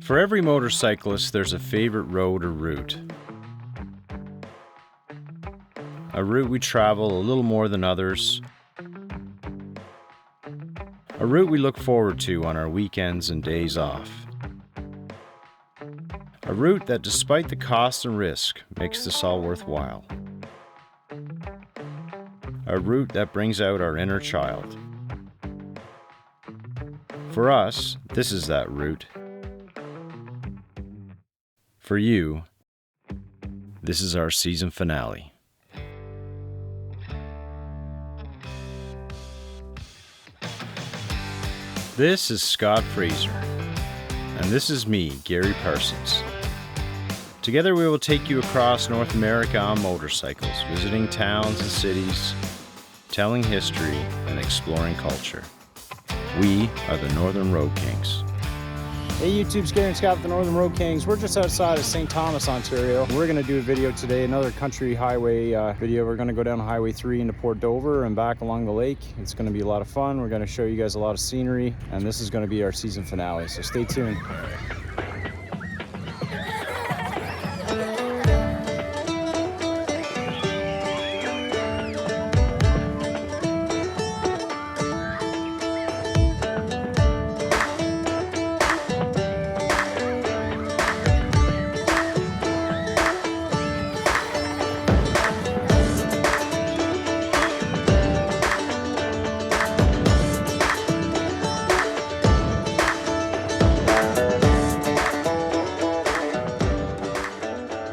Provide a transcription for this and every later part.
For every motorcyclist, there's a favorite road or route. A route we travel a little more than others. A route we look forward to on our weekends and days off. A route that, despite the cost and risk, makes this all worthwhile. A route that brings out our inner child. For us, this is that route. For you, this is our season finale. This is Scott Fraser, and this is me, Gary Parsons. Together we will take you across North America on motorcycles, visiting towns and cities, telling history, and exploring culture. We are the Northern Road Kings. Hey YouTube, Gary and Scott with the Northern Road Kings. We're just outside of St. Thomas, Ontario. We're going to do a video today, another country highway video. We're going to go down Highway 3 into Port Dover and back along the lake. It's going to be a lot of fun. We're going to show you guys a lot of scenery, and this is going to be our season finale, so stay tuned.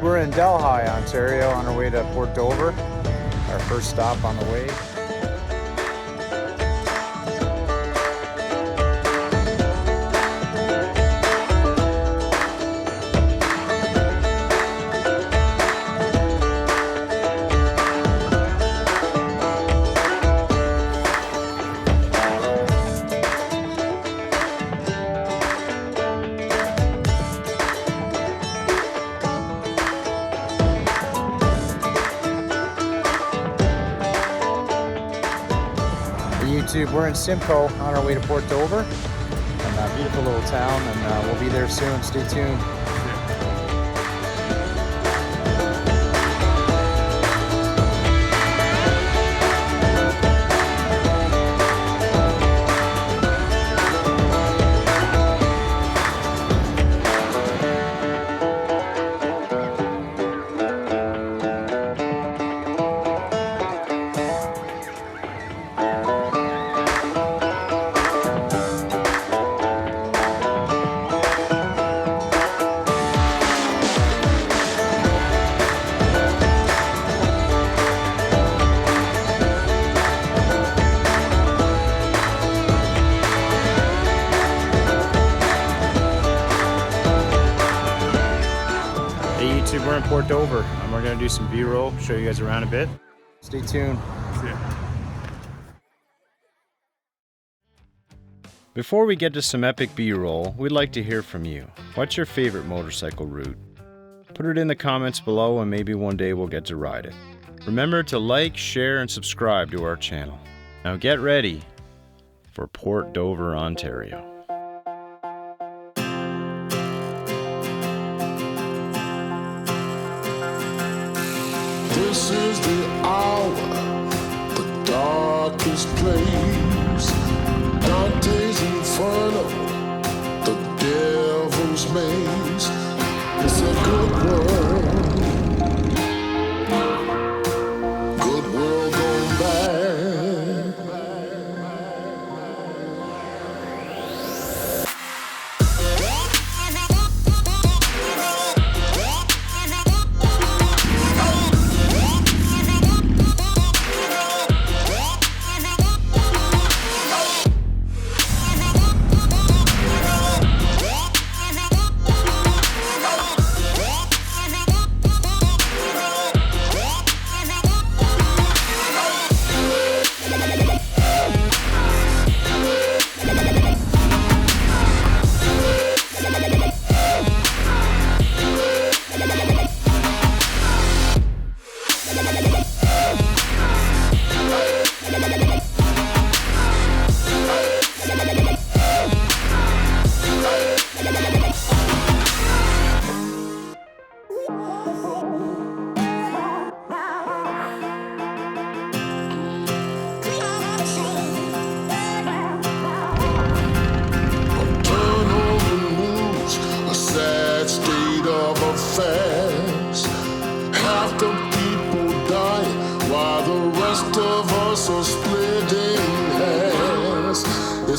We're in Delhi, Ontario, on our way to Port Dover, our first stop on the way. YouTube, we're in Simcoe on our way to Port Dover, and a beautiful little town, and we'll be there soon. Stay tuned. We're in Port Dover, and we're going to do some B-roll, show you guys around a bit. Stay tuned. Before we get to some epic B-roll, we'd like to hear from you. What's your favorite motorcycle route? Put it in the comments below, and maybe one day we'll get to ride it. Remember to like, share, and subscribe to our channel. Now get ready for Port Dover, Ontario. This is the hour, the darkest place. Dante's Inferno, the devil's maze. It's a good world, good world going bad.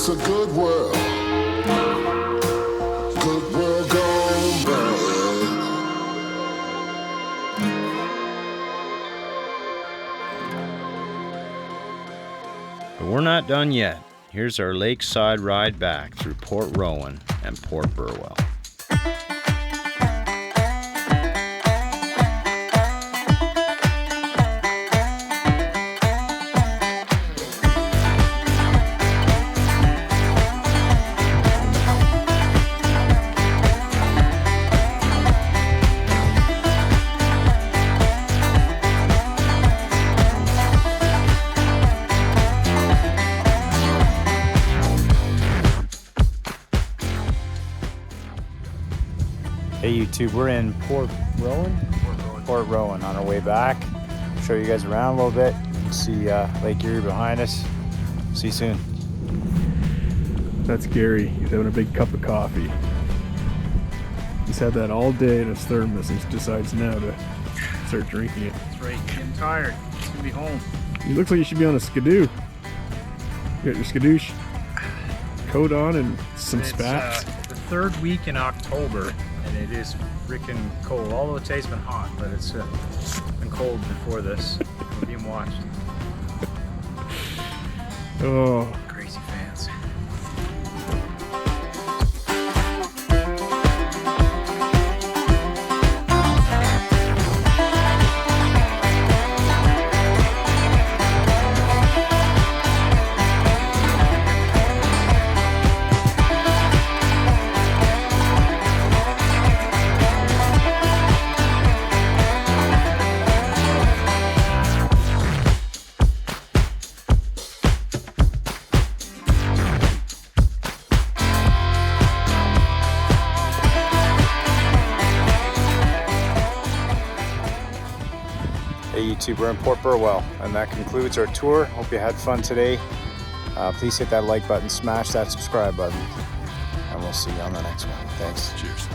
It's a good world. Good world gone bad. But we're not done yet. Here's our lakeside ride back through Port Rowen and Port Burwell. Hey YouTube, we're in Port Rowen? Port Rowen on our way back. Show you guys around a little bit. You can see Lake Erie behind us. See you soon. That's Gary. He's having a big cup of coffee. He's had that all day in his thermos and he decides now to start drinking it. That's right, getting tired. He's gonna be home. He looks like you should be on a skidoo. You got your skadoosh coat on and some spats. The third week in October, and it is freaking cold. Although today's been hot, but it's been cold before this. We're being watched. Oh. Crazy fans. Hey YouTube, we're in Port Burwell, and that concludes our tour. Hope you had fun today. Please hit that like button, smash that subscribe button, and we'll see you on the next one. Thanks. Cheers.